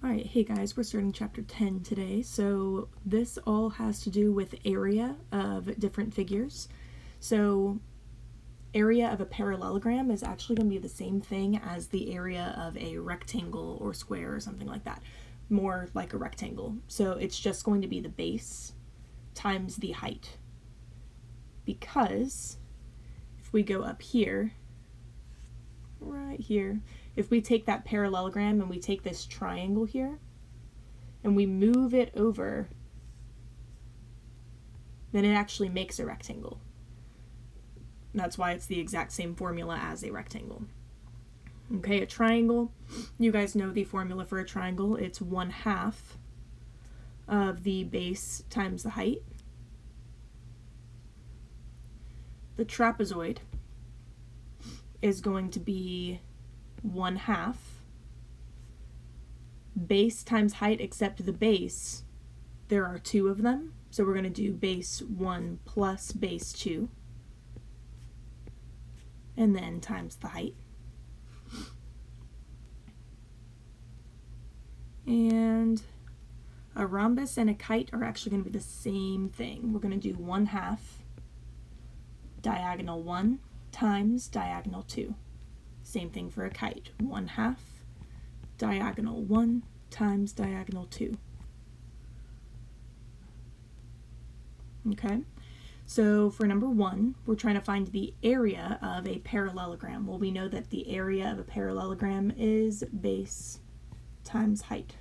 Alright, hey guys, we're starting chapter 10 today. So this all has to do with area of different figures. So area of a parallelogram is actually going to be the same thing as the area of a rectangle or square or something like that. More like a rectangle. So it's just going to be the base times the height. Because if we go up here, right here, if we take that parallelogram and we take this triangle here and we move it over, then it actually makes a rectangle. That's why it's the exact same formula as a rectangle. Okay, a triangle, you guys know the formula for a triangle. It's 1/2 of the base times the height. The trapezoid is going to be 1/2 base times height, except the base, there are two of them, so we're going to do base 1 plus base 2 and then times the height. And a rhombus and a kite are actually going to be the same thing. We're going to do 1/2 diagonal 1 times diagonal 2. Same thing for a kite. 1/2 diagonal 1 times diagonal 2. Okay, so for number 1, we're trying to find the area of a parallelogram. Well, we know that the area of a parallelogram is base times height.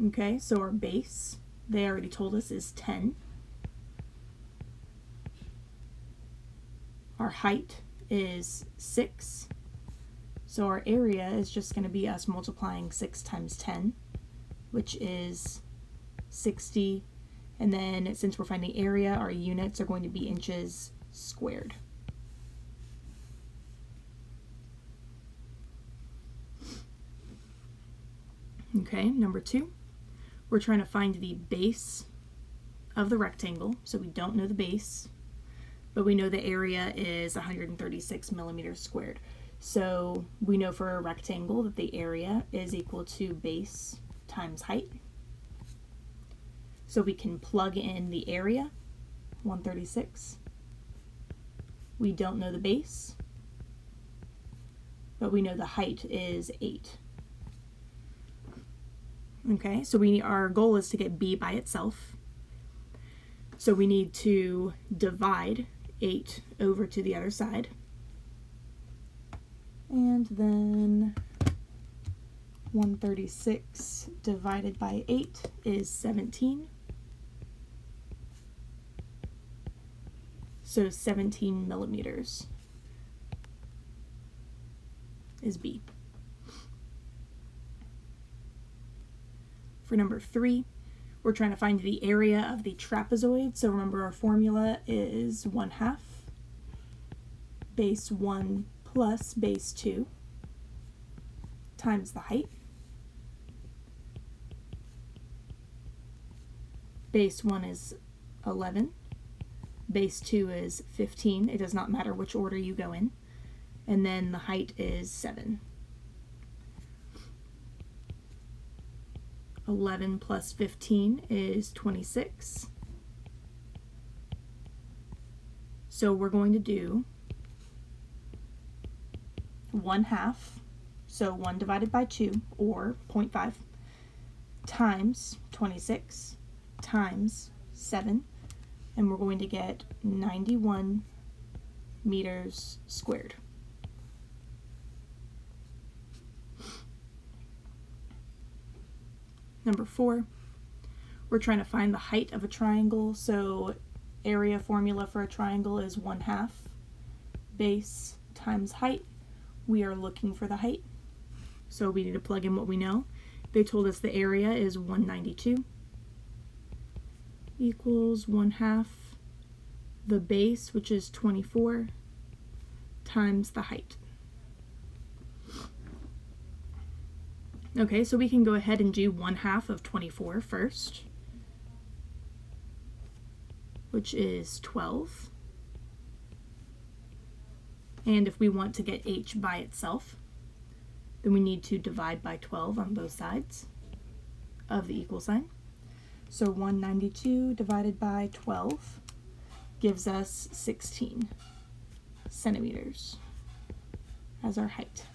Okay, so our base, they already told us, is 10. Our height is 6. So our area is just going to be us multiplying 6 times 10, which is 60. And then since we're finding area, our units are going to be inches squared. Okay, number 2, we're trying to find the base of the rectangle. So we don't know the base, but we know the area is 136 millimeters squared. So we know for a rectangle that the area is equal to base times height. So we can plug in the area, 136. We don't know the base, but we know the height is 8. Okay, so our goal is to get b by itself. So we need to divide 8 over to the other side. And then 136 divided by 8 is 17. So 17 millimeters is B. For number 3, we're trying to find the area of the trapezoid. So remember, our formula is 1/2 base 1 plus base 2 times the height. Base 1 is 11. Base 2 is 15. It does not matter which order you go in. And then the height is 7. 11 plus 15 is 26. So we're going to do 1/2, so 1 divided by 2, or 0.5, times 26 times 7, and we're going to get 91 meters squared. Number 4, we're trying to find the height of a triangle. So area formula for a triangle is 1/2 base times height. We are looking for the height, so we need to plug in what we know. They told us the area is 192 equals 1/2 the base, which is 24, times the height. Okay, so we can go ahead and do 1/2 of 24 first, which is 12. And if we want to get h by itself, Then we need to divide by 12 on both sides of the equal sign. So 192 divided by 12 gives us 16 centimeters as our height.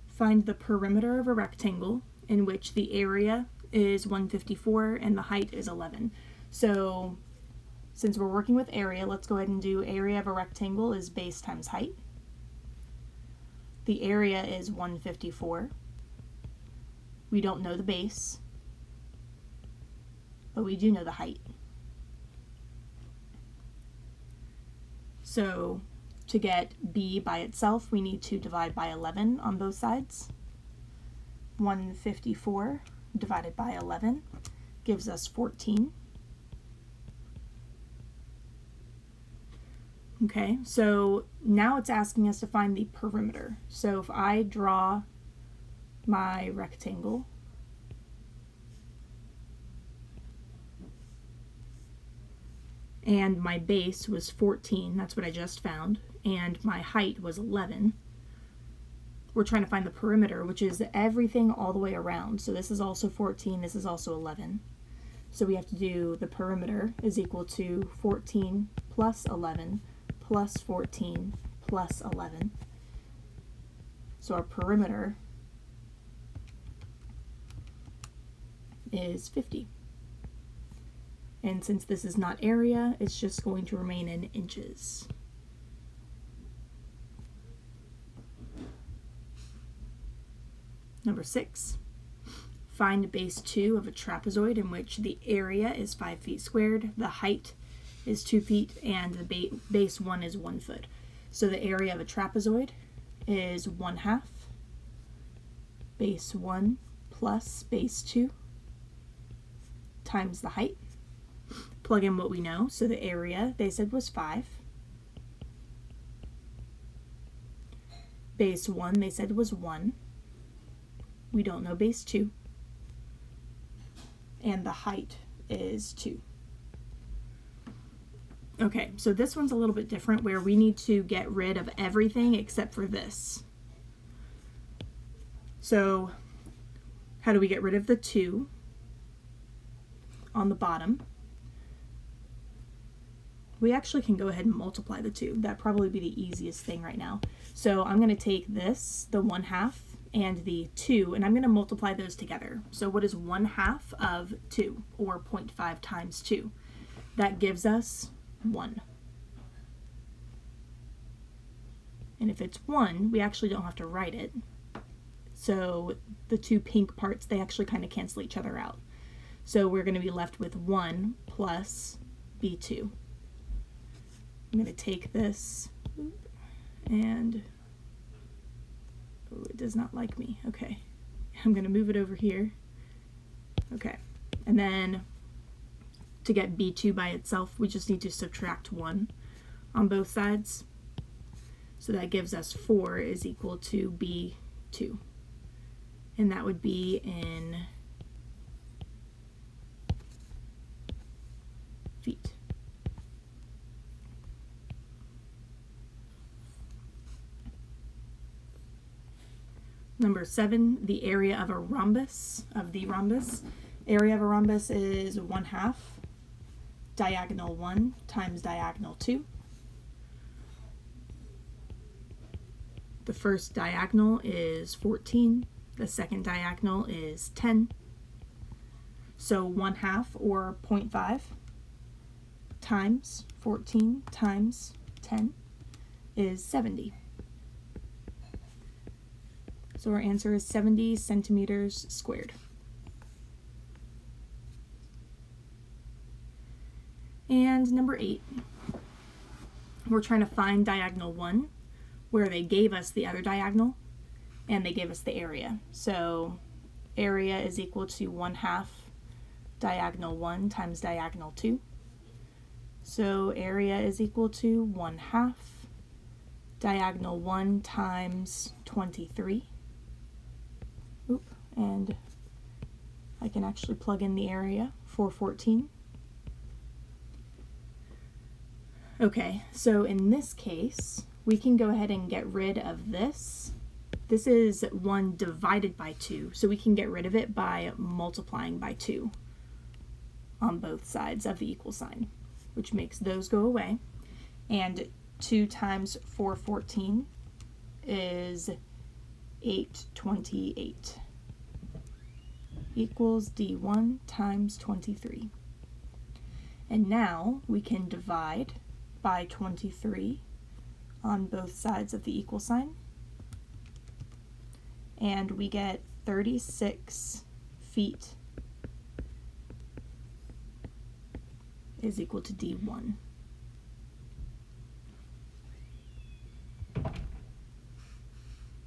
Find the perimeter of a rectangle in which the area is 154 and the height is 11. So since we're working with area, let's go ahead and do area of a rectangle is base times height. The area is 154. We don't know the base, but we do know the height. So to get b by itself, we need to divide by 11 on both sides. 154 divided by 11 gives us 14. Okay, so now it's asking us to find the perimeter. So if I draw my rectangle, and my base was 14, that's what I just found, and my height was 11, we're trying to find the perimeter, which is everything all the way around. So this is also 14, this is also 11. So we have to do the perimeter is equal to 14 plus 11 plus 14 plus 11. So our perimeter is 50. And since this is not area, it's just going to remain in inches. Number 6, find base 2 of a trapezoid in which the area is 5 feet squared, the height is 2 feet, and the base 1 is 1 foot. So the area of a trapezoid is 1/2 base 1 plus base 2 times the height. Plug in what we know. So the area, they said, was 5. Base 1, they said, was 1. We don't know base 2. And the height is 2. Okay, so this one's a little bit different where we need to get rid of everything except for this. So how do we get rid of the 2 on the bottom? We actually can go ahead and multiply the 2. That'd probably be the easiest thing right now. So I'm going to take this, the 1/2, and the 2, and I'm going to multiply those together. So what is 1/2 of 2, or 0.5 times 2? That gives us 1. And if it's 1, we actually don't have to write it. So the 2 pink parts, they actually kind of cancel each other out. So we're going to be left with 1 plus b2. I'm going to take this and, oh, it does not like me. Okay, I'm going to move it over here. Okay, and then to get b2 by itself, we just need to subtract 1 on both sides. So that gives us 4 is equal to b2. And that would be in feet. Number 7, the area of a rhombus, Area of a rhombus is 1/2 diagonal 1 times diagonal 2. The first diagonal is 14. The second diagonal is 10. So 1/2, or 0.5, times 14 times 10 is 70. So our answer is 70 centimeters squared. And number 8, we're trying to find diagonal 1, where they gave us the other diagonal, and they gave us the area. So area is equal to 1/2 diagonal 1 times diagonal 2. So area is equal to 1/2 diagonal 1 times 23. And I can actually plug in the area for 14. Okay, so in this case, we can go ahead and get rid of this. This is 1 divided by 2, so we can get rid of it by multiplying by 2 on both sides of the equal sign, which makes those go away. And 2 times 414 is 828 equals D1 times 23. And now we can divide by 23 on both sides of the equal sign, and we get 36 feet is equal to D1.